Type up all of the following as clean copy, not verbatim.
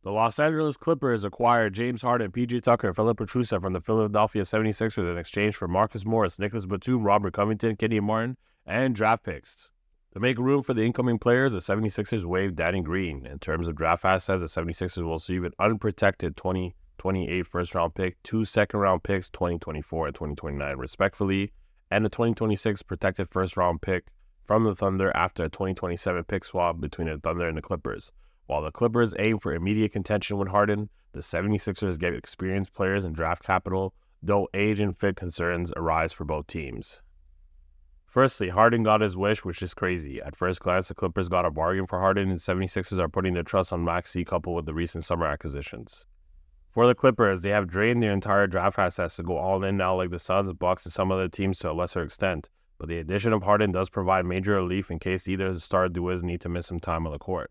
The Los Angeles Clippers acquired James Harden, PJ Tucker, and Philip Petrusev from the Philadelphia 76ers in exchange for Marcus Morris, Nicholas Batum, Robert Covington, Kenny Martin, and draft picks. To make room for the incoming players, the 76ers waived Danny Green. In terms of draft assets, the 76ers will receive an unprotected 2028 first-round pick, 2 second-round picks, 2024 and 2029, respectively, and a 2026 protected first-round pick from the Thunder after a 2027 pick swap between the Thunder and the Clippers. While the Clippers aim for immediate contention with Harden, the 76ers get experienced players and draft capital, though age and fit concerns arise for both teams. Firstly, Harden got his wish, which is crazy. At first glance, the Clippers got a bargain for Harden, and 76ers are putting their trust on Maxey coupled with the recent summer acquisitions. For the Clippers, they have drained their entire draft assets to go all in now like the Suns, Bucks, and some other teams to a lesser extent, but the addition of Harden does provide major relief in case either of the star duos need to miss some time on the court.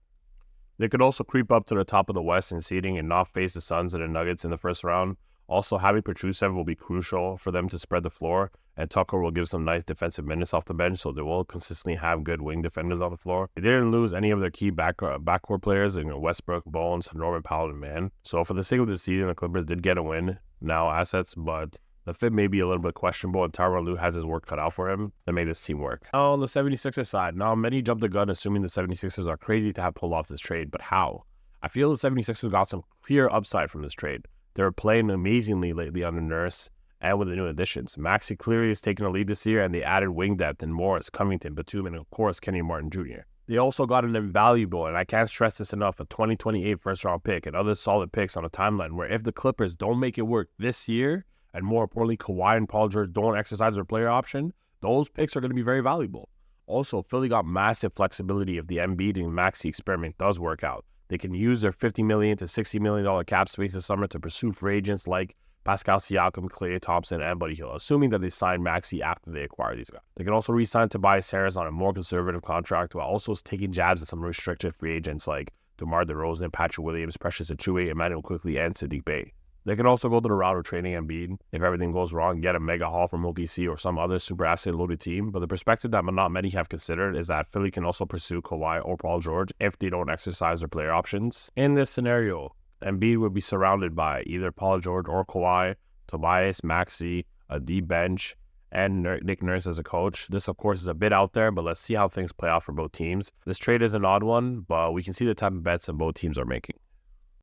They could also creep up to the top of the West in seeding and not face the Suns and the Nuggets in the first round. Also, having Petrusev will be crucial for them to spread the floor, and Tucker will give some nice defensive minutes off the bench, so they will consistently have good wing defenders on the floor. They didn't lose any of their key backcourt players, Westbrook, Bones, Norman Powell, and Mann. So for the sake of the season, the Clippers did get a win, now assets, but the fit may be a little bit questionable, and Tyronn Lue has his work cut out for him to make this team work. Now on the 76ers side, many jumped the gun assuming the 76ers are crazy to have pulled off this trade, but how? I feel the 76ers got some clear upside from this trade. They were playing amazingly lately under Nurse and with the new additions. Maxey clearly has taken a lead this year, and they added wing depth in Morris, Covington, Batum, and of course Kenny Martin Jr. They also got an invaluable, and I can't stress this enough, a 2028 first-round pick and other solid picks on a timeline where if the Clippers don't make it work this year, and more importantly, Kawhi and Paul George don't exercise their player option, those picks are going to be very valuable. Also, Philly got massive flexibility if the Embiid and Maxey experiment does work out. They can use their $50 million to $60 million cap space this summer to pursue free agents like Pascal Siakam, Klay Thompson, and Buddy Hield, assuming that they sign Maxey after they acquire these guys. They can also re-sign Tobias Harris on a more conservative contract while also taking jabs at some restricted free agents like DeMar DeRozan, Patrick Williams, Precious Achiuwa, Emmanuel Quickley, and Saddiq Bey. They can also go to the route of trading Embiid if everything goes wrong, get a mega haul from OKC or some other super asset-loaded team. But the perspective that not many have considered is that Philly can also pursue Kawhi or Paul George if they don't exercise their player options. In this scenario, Embiid would be surrounded by either Paul George or Kawhi, Tobias, Maxey, a deep bench, and Nick Nurse as a coach. This, of course, is a bit out there, but let's see how things play out for both teams. This trade is an odd one, but we can see the type of bets that both teams are making.